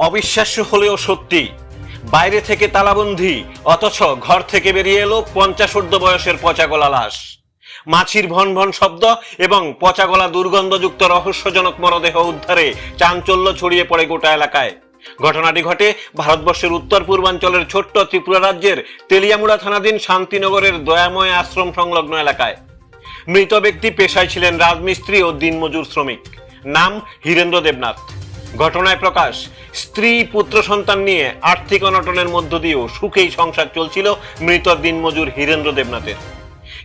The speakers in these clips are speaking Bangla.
অবিশ্বাস্য হলেও সত্যি, বাইরে থেকে তালাবন্ধি, অথচ ঘর থেকে বেরিয়ে এলো 50 বয়সের পচাগলা লাশ। মাছির ভন ভন শব্দ এবং পচাগলা দুর্গন্ধযুক্ত রহস্যজনক মরদেহ উদ্ধারে চাঞ্চল্য ছড়িয়ে পড়ে গোটা এলাকায়। ঘটনাটি ঘটে ভারতবর্ষের উত্তর পূর্বাঞ্চলের ছোট্ট ত্রিপুরা রাজ্যের তেলিয়ামুড়া থানাধীন শান্তিনগরের দয়াময় আশ্রম সংলগ্ন এলাকায়। মৃত ব্যক্তি পেশায় ছিলেন রাজমিস্ত্রি ও দিনমজুর শ্রমিক। নাম হীরেন্দ্র দেবনাথ। ঘটনায় প্রকাশ, স্ত্রী পুত্র সন্তান নিয়ে আর্থিক অনটনের মধ্য দিয়েও সুখেই সংসার চলছিল মৃত দিনমজুর হীরেন্দ্র দেবনাথের।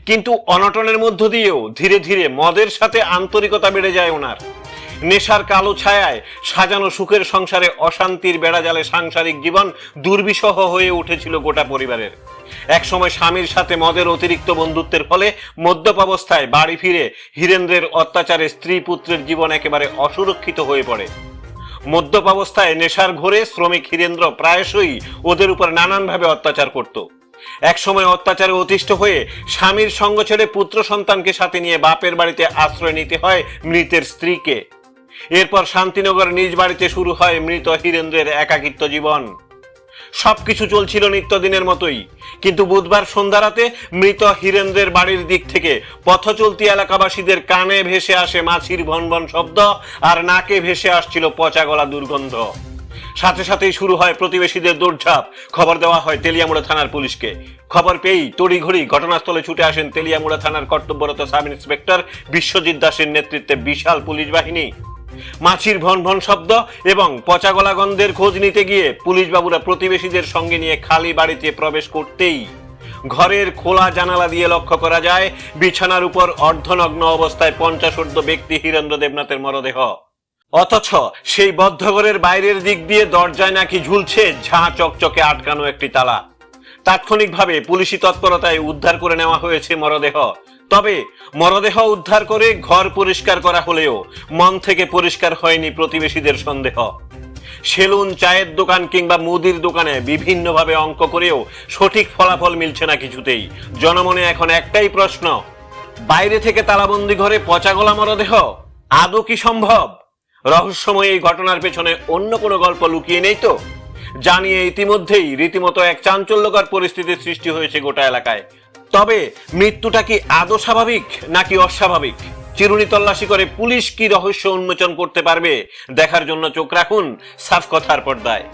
কিন্তু অনটনের মধ্য দিয়েও ধীরে ধীরে মদের সাথে আন্তরিকতা বেড়ে যায় ওনার। নেশার কালো ছায়ায় সাজানো সুখের সংসারে অশান্তির বেড়াজালে সাংসারিক জীবন দুর্বিষহ হয়ে উঠেছিল গোটা পরিবারের। একসময় স্বামীর সাথে মদের অতিরিক্ত বন্ধুত্বের ফলে মদ্যপ অবস্থায় বাড়ি ফিরে হীরেন্দ্রের অত্যাচারে স্ত্রী পুত্রের জীবন একেবারে অসুরক্ষিত হয়ে পড়ে। মদ্যপ অবস্থায় নেশার ঘোরে শ্রমিক হীরেন্দ্র প্রায়শই ওদের উপর নানানভাবে অত্যাচার করত। একসময় অত্যাচারে অতিষ্ঠ হয়ে স্বামীর সঙ্গ ছেড়ে পুত্র সন্তানকে সাথে নিয়ে বাপের বাড়িতে আশ্রয় নিতে হয় মৃতের স্ত্রীকে। এরপর শান্তিনগর নিজ বাড়িতে শুরু হয় মৃত হীরেন্দ্রের একাকিত্ব জীবন। সবকিছু চলছিল নিত্যদিনের মতোই, কিন্তু বুধবার সন্ধ্যা রাতে মৃত হীরেন্দ্রের বাড়ির দিক থেকে পথ চলতি এলাকাবাসীদের কানে ভেসে আসে মাছির ভনভন শব্দ, আর নাকে ভেসে আসছিল পচা গলা দুর্গন্ধ। সাথে সাথেই শুরু হয় প্রতিবেশীদের দৌড়ঝাঁপ। খবর দেওয়া হয় তেলিয়ামুড়া থানার পুলিশকে। খবর পেয়েই তড়িঘড়ি ঘটনাস্থলে ছুটে আসেন তেলিয়ামুড়া থানার কর্তব্যরত সাব ইন্সপেক্টর বিশ্বজিৎ দাসের নেতৃত্বে বিশাল পুলিশ বাহিনী। মাছির ভন ভন শব্দ এবং পচা গলা গন্ধের খোঁজ নিতে গিয়ে পুলিশ বাবুরা প্রতিবেশীদের সঙ্গে নিয়ে খালি বাড়িতে প্রবেশ করতেই ঘরের খোলা জানালা দিয়ে লক্ষ্য করা যায় বিছানার উপর অর্ধনগ্ন অবস্থায় 50 ব্যক্তি হীরেন্দ্র দেবনাথের মরদেহ। অথচ সেই বদ্ধ ঘরের বাইরের দিক দিয়ে দরজায় নাকি ঝুলছে ঝাঁ চকচকে আটকানো একটি তালা। তাৎক্ষণিকভাবে পুলিশি তৎপরতায় উদ্ধার করে নেওয়া হয়েছে মরদেহ। তবে মরদেহ উদ্ধার করে ঘর পরিষ্কার করা হলেও মন থেকে পরিষ্কার হয়নি প্রতিবেশীদের সন্দেহ। সেলুন, চায়ের দোকান কিংবা মুদির দোকানে বিভিন্নভাবে অঙ্ক করেও সঠিক ফলাফল মিলছে না কিছুতেই। জনমনে এখন একটাই প্রশ্ন, বাইরে থেকে তালাবন্দি ঘরে পচা গলা মরদেহ আদৌ কি সম্ভব? রহস্যময় এই ঘটনার পেছনে অন্য কোনো গল্প লুকিয়ে নেই তো? জানিয়ে ইতিমধ্যেই রীতিমতো এক চাঞ্চল্যকর পরিস্থিতির সৃষ্টি হয়েছে গোটা এলাকায়। তবে মৃত্যুটা কি আদৌ স্বাভাবিক নাকি অস্বাভাবিক? চিরুনি তল্লাশি করে পুলিশ কি রহস্য উন্মোচন করতে পারবে? দেখার জন্য চোখ রাখুন সাফ কথার পর্দায়।